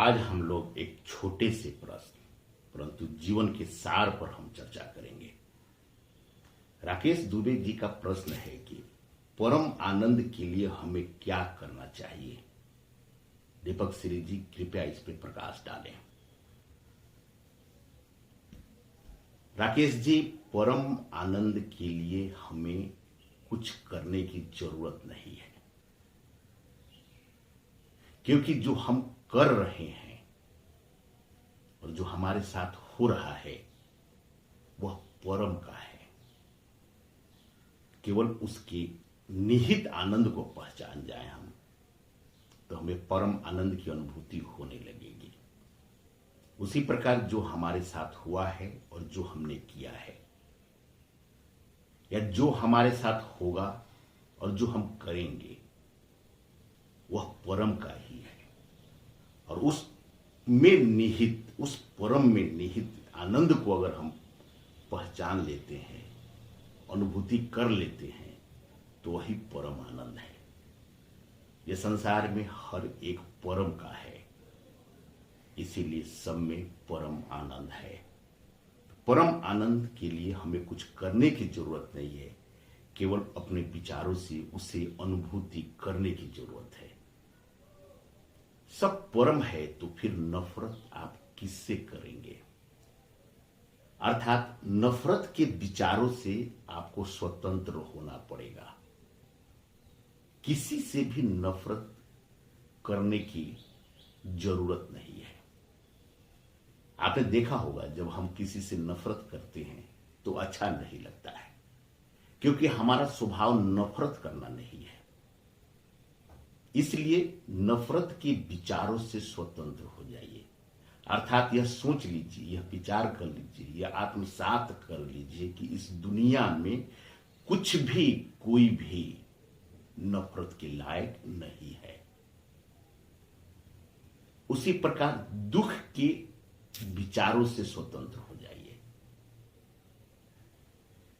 आज हम लोग एक छोटे से प्रश्न परंतु जीवन के सार पर हम चर्चा करेंगे। राकेश दुबे जी का प्रश्न है कि परम आनंद के लिए हमें क्या करना चाहिए। दीपक श्री जी कृपया इस पर प्रकाश डालें। राकेश जी, परम आनंद के लिए हमें कुछ करने की जरूरत नहीं है, क्योंकि जो हम कर रहे हैं और जो हमारे साथ हो रहा है वह परम का है। केवल उसके निहित आनंद को पहचान जाए हम, तो हमें परम आनंद की अनुभूति होने लगेगी। उसी प्रकार जो हमारे साथ हुआ है और जो हमने किया है या जो हमारे साथ होगा और जो हम करेंगे वह परम का ही है। और उस परम में निहित आनंद को अगर हम पहचान लेते हैं, अनुभूति कर लेते हैं, तो वही परम आनंद है। यह संसार में हर एक परम का है, इसीलिए सब में परम आनंद है। परम आनंद के लिए हमें कुछ करने की जरूरत नहीं है, केवल अपने विचारों से उसे अनुभूति करने की जरूरत है। सब परम है तो फिर नफरत आप किससे करेंगे। अर्थात नफरत के विचारों से आपको स्वतंत्र होना पड़ेगा। किसी से भी नफरत करने की जरूरत नहीं है। आपने देखा होगा जब हम किसी से नफरत करते हैं तो अच्छा नहीं लगता है, क्योंकि हमारा स्वभाव नफरत करना नहीं है। इसलिए नफरत के विचारों से स्वतंत्र हो जाइए। अर्थात यह सोच लीजिए, यह विचार कर लीजिए, यह आत्मसात कर लीजिए कि इस दुनिया में कुछ भी कोई भी नफरत के लायक नहीं है। उसी प्रकार दुख के विचारों से स्वतंत्र हो जाइए।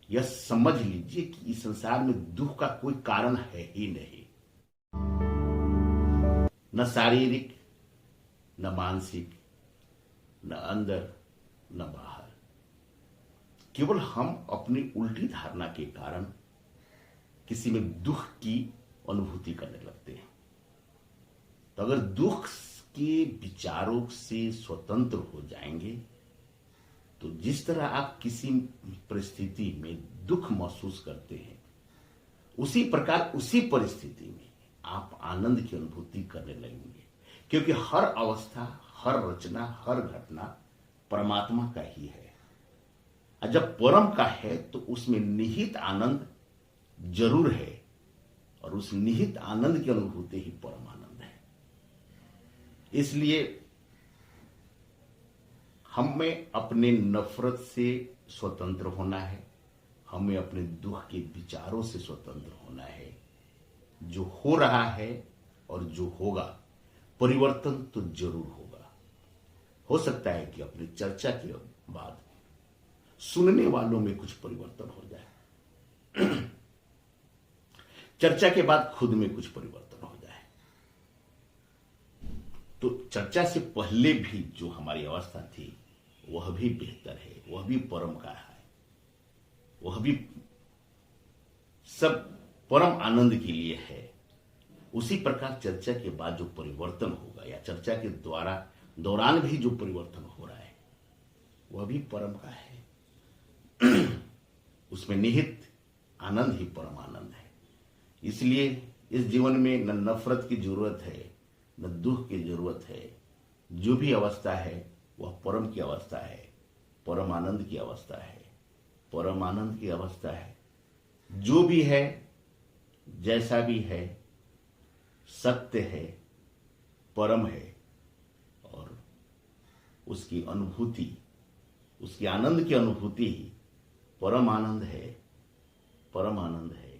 यह समझ लीजिए कि इस संसार में दुख का कोई कारण है ही नहीं, न शारीरिक, न मानसिक, न अंदर न बाहर। केवल हम अपनी उल्टी धारणा के कारण किसी में दुख की अनुभूति करने लगते हैं। तो अगर दुख के विचारों से स्वतंत्र हो जाएंगे तो जिस तरह आप किसी परिस्थिति में दुख महसूस करते हैं, उसी प्रकार उसी परिस्थिति में आप आनंद की अनुभूति करने लगेंगे, क्योंकि हर अवस्था, हर रचना, हर घटना परमात्मा का ही है। और जब परम का है तो उसमें निहित आनंद जरूर है, और उस निहित आनंद की अनुभूति ही परम आनंद है। इसलिए हमें अपने नफरत से स्वतंत्र होना है, हमें अपने दुख के विचारों से स्वतंत्र होना है। जो हो रहा है और जो होगा, परिवर्तन तो जरूर होगा। हो सकता है कि अपनी चर्चा के बाद सुनने वालों में कुछ परिवर्तन हो जाए, चर्चा के बाद खुद में कुछ परिवर्तन हो जाए। तो चर्चा से पहले भी जो हमारी अवस्था थी वह भी बेहतर है, वह भी परम का है, वह भी सब परम आनंद के लिए है। उसी प्रकार चर्चा के बाद जो परिवर्तन होगा या चर्चा के दौरान भी जो परिवर्तन हो रहा है वह भी परम का है। उसमें निहित आनंद ही परम आनंद है। इसलिए इस जीवन में न नफरत की जरूरत है, न दुख की जरूरत है। जो भी अवस्था है वह परम की अवस्था है, परम आनंद की अवस्था है, परम आनंद की अवस्था है। जो भी है, जैसा भी है, सत्य है, परम है, और उसकी अनुभूति, उसकी आनंद की अनुभूति ही परम आनंद है, परम आनंद है।